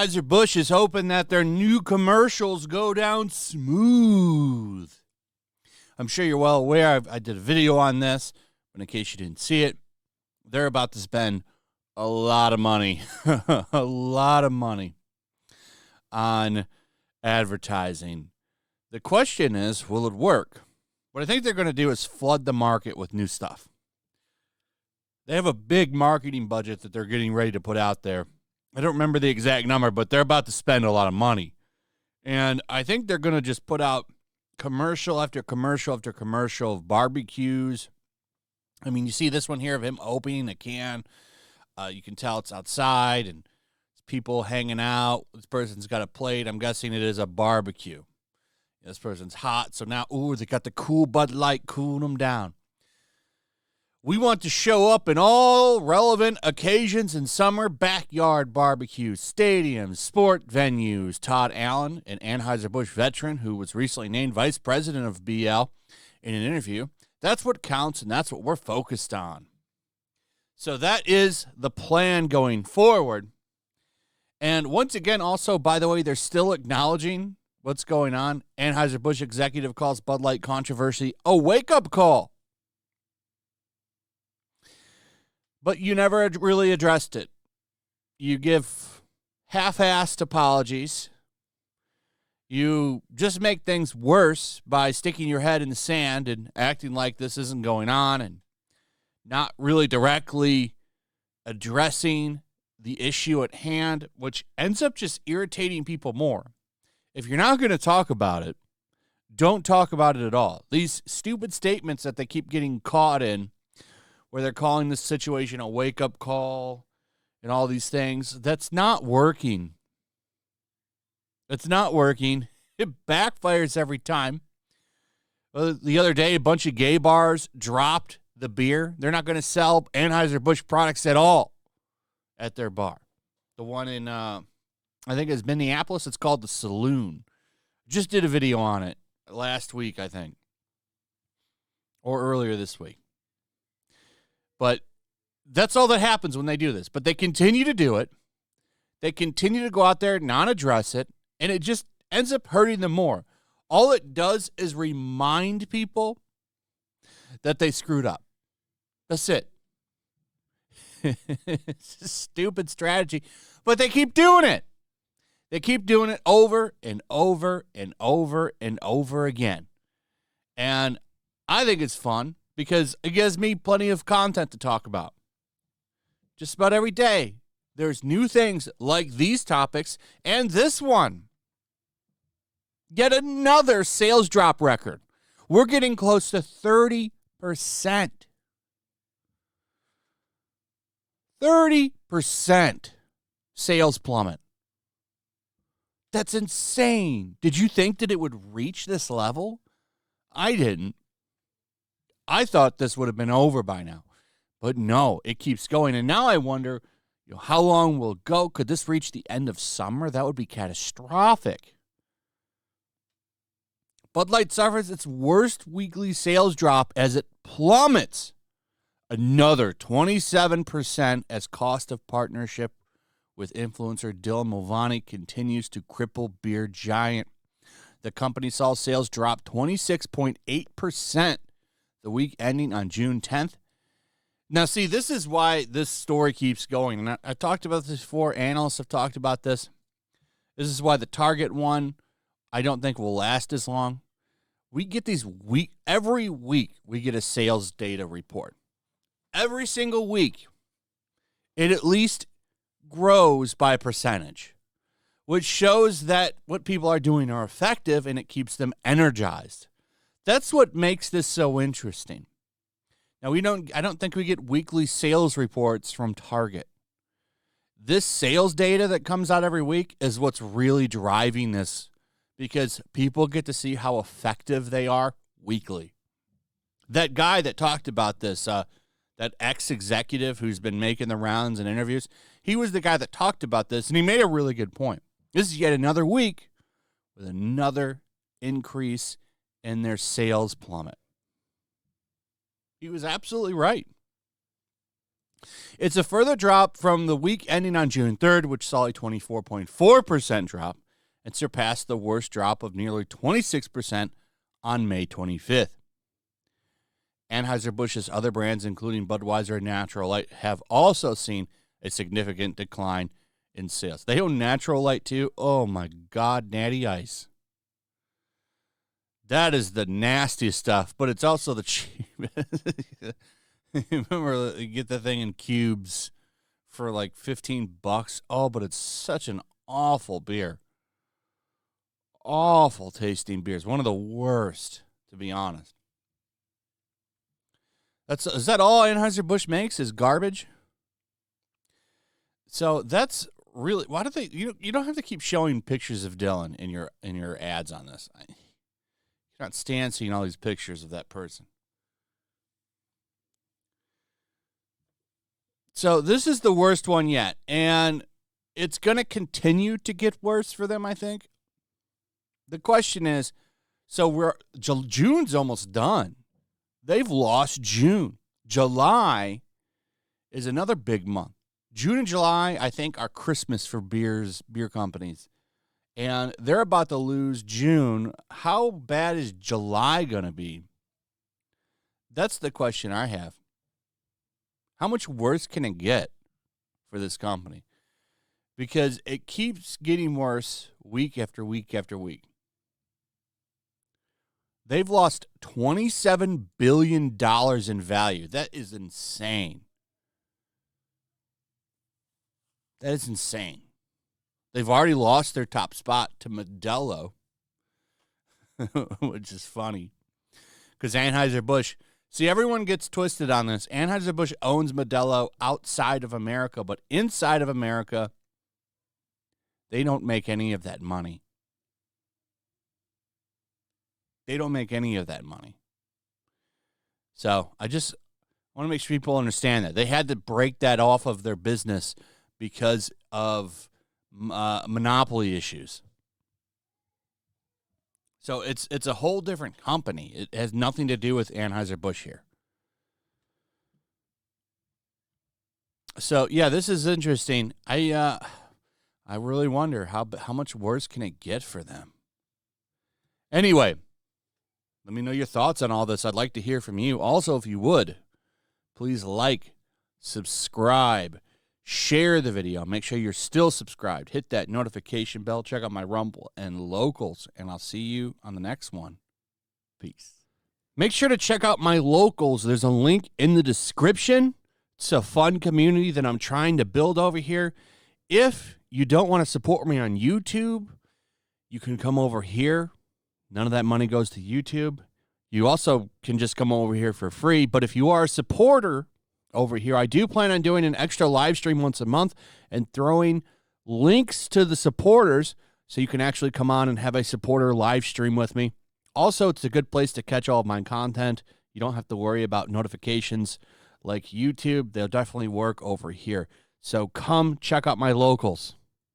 Anheuser-Busch is hoping that their new commercials go down smooth. I'm sure you're well aware. I did a video on this, but in case you didn't see it, they're about to spend a lot of money, a lot of money on advertising. The question is, will it work? What I think they're going to do is flood the market with new stuff. They have a big marketing budget that they're getting ready to put out there. I don't remember the exact number, but they're about to spend a lot of money. And I think they're going to just put out commercial after commercial after commercial of barbecues. I mean, you see this one here of him opening a can. You can tell it's outside and people hanging out. This person's got a plate. I'm guessing it is a barbecue. This person's hot. So now, they got the cool Budlight cooling them down. We want to show up in all relevant occasions in summer: backyard barbecues, stadiums, sport venues. Todd Allen, an Anheuser-Busch veteran who was recently named vice president of BL, in an interview, that's what counts and that's what we're focused on. So that is the plan going forward. And once again, also, by the way, they're still acknowledging what's going on. Anheuser-Busch executive calls Bud Light controversy a wake-up call. But you never really addressed it. You give half-assed apologies. You just make things worse by sticking your head in the sand and acting like this isn't going on and not really directly addressing the issue at hand, which ends up just irritating people more. If you're not going to talk about it, don't talk about it at all. These stupid statements that they keep getting caught in, where they're calling this situation a wake-up call and all these things, that's not working. It's not working. It backfires every time. The other day, a bunch of gay bars dropped the beer. They're not going to sell Anheuser-Busch products at all at their bar. The one in, I think it's Minneapolis. It's called The Saloon. Just did a video on it last week, I think, or earlier this week. But that's all that happens when they do this. But they continue to do it. They continue to go out there, not address it, and it just ends up hurting them more. All it does is remind people that they screwed up. That's it. It's a stupid strategy, but they keep doing it. They keep doing it over and over and over and over again. And I think it's fun because it gives me plenty of content to talk about. Just about every day, there's new things like these topics and this one. Yet another sales drop record. We're getting close to 30%. 30% sales plummet. That's insane. Did you think that it would reach this level? I didn't. I thought this would have been over by now. But no, it keeps going. And now I wonder, how long will it go? Could this reach the end of summer? That would be catastrophic. Bud Light suffers its worst weekly sales drop as it plummets another 27% as cost of partnership with influencer Dylan Mulvaney continues to cripple beer giant. The company saw sales drop 26.8% the week ending on June 10th. Now, see, this is why this story keeps going. And I talked about this before. Analysts have talked about this. This is why the Target one, I don't think will last as long. We get these every week we get a sales data report. Every single week, it at least grows by a percentage, which shows that what people are doing are effective and it keeps them energized. That's what makes this so interesting. Now, I don't think we get weekly sales reports from Target. This sales data that comes out every week is what's really driving this, because people get to see how effective they are weekly. That guy that talked about this, that ex-executive who's been making the rounds and interviews, he was the guy that talked about this, and he made a really good point. This is yet another week with another increase in their sales plummet. He was absolutely right. It's a further drop from the week ending on June 3rd, which saw a 24.4% drop and surpassed the worst drop of nearly 26% on May 25th. Anheuser-Busch's other brands, including Budweiser and Natural Light, have also seen a significant decline in sales. They own Natural Light too. Oh my God, Natty Ice. That is the nastiest stuff, but it's also the cheapest. Remember, you get the thing in cubes for like $15. Oh, but it's such an awful beer. Awful tasting beers. One of the worst, to be honest. Is that all Anheuser-Busch makes is garbage? So that's really, why do they, you don't have to keep showing pictures of Dylan in your ads on this. I cannot stand seeing all these pictures of that person. So this is the worst one yet, and it's going to continue to get worse for them, I think. The question is, so June's almost done. They've lost June. July is another big month. June and July, I think, are Christmas for beer companies. And they're about to lose June. How bad is July going to be? That's the question I have. How much worse can it get for this company? Because it keeps getting worse week after week after week. They've lost $27 billion in value. That is insane. That is insane. They've already lost their top spot to Modelo, which is funny. Because Anheuser-Busch, see, everyone gets twisted on this. Anheuser-Busch owns Modelo outside of America, but inside of America, they don't make any of that money. They don't make any of that money. So I just want to make sure people understand that. They had to break that off of their business because of monopoly issues. So it's a whole different company. It has nothing to do with Anheuser-Busch here. So, yeah, this is interesting. I really wonder how much worse can it get for them. Anyway, let me know your thoughts on all this. I'd like to hear from you. Also, if you would, please like, subscribe, share the video. Make sure you're still subscribed. Hit that notification bell. Check out my Rumble and Locals, and I'll see you on the next one. Peace. Make sure to check out my Locals. There's a link in the description. It's a fun community that I'm trying to build over here. If you don't want to support me on YouTube, you can come over here. None of that money goes to YouTube. You also can just come over here for free. But if you are a supporter over here, I do plan on doing an extra live stream once a month and throwing links to the supporters so you can actually come on and have a supporter live stream with me. Also, it's a good place to catch all of my content. You don't have to worry about notifications like YouTube. They'll definitely work over here. So come check out my Locals.